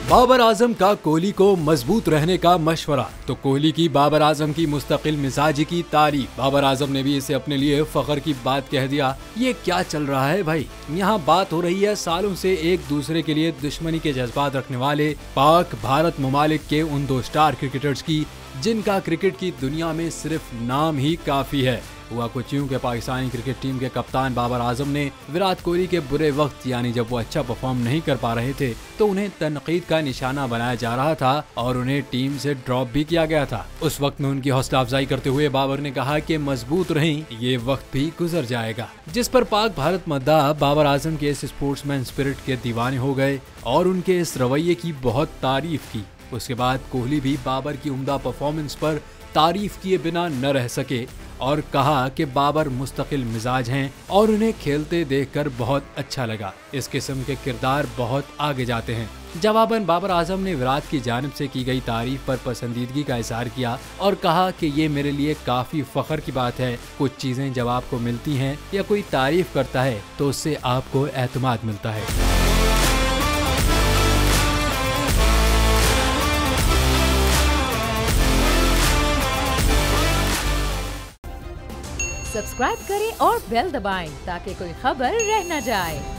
बाबर आजम का कोहली को मजबूत रहने का मशवरा, तो कोहली की बाबर आजम की मुस्तकिल मिजाजी की तारीफ। बाबर आजम ने भी इसे अपने लिए फख्र की बात कह दिया। ये क्या चल रहा है भाई? यहाँ बात हो रही है सालों से एक दूसरे के लिए दुश्मनी के जज्बात रखने वाले पाक भारत ममालिक के उन दो स्टार क्रिकेटर्स की, जिनका क्रिकेट की दुनिया में सिर्फ नाम ही काफी है। हुआ कुछ यूं के पाकिस्तानी क्रिकेट टीम के कप्तान बाबर आजम ने विराट कोहली के बुरे वक्त, यानी जब वो अच्छा परफॉर्म नहीं कर पा रहे थे, तो उन्हें तनकीद का निशाना बनाया जा रहा था और उन्हें टीम से ड्रॉप भी किया गया था। उस वक्त में उनकी हौसला अफजाई करते हुए बाबर ने कहा कि मजबूत रहें, ये वक्त भी गुजर जाएगा। जिस पर पाक भारत मद्दाह बाबर आजम के इस स्पोर्ट्समैन स्पिरिट के दीवाने हो गए और उनके इस रवैये की बहुत तारीफ की। उसके बाद कोहली भी बाबर की उम्दा परफॉर्मेंस पर तारीफ किए बिना न रह सके और कहा कि बाबर मुस्तकिल मिजाज हैं और उन्हें खेलते देखकर बहुत अच्छा लगा। इस किस्म के किरदार बहुत आगे जाते हैं। जवाबन बाबर आजम ने विराट की जानिब से की गई तारीफ पर पसंदीदगी का इजहार किया और कहा कि ये मेरे लिए काफी फख्र की बात है। कुछ चीजें जब आपको मिलती हैं या कोई तारीफ करता है तो उससे आपको एतमाद मिलता है। सब्सक्राइब करें और बेल दबाएं ताकि कोई खबर रह न जाए।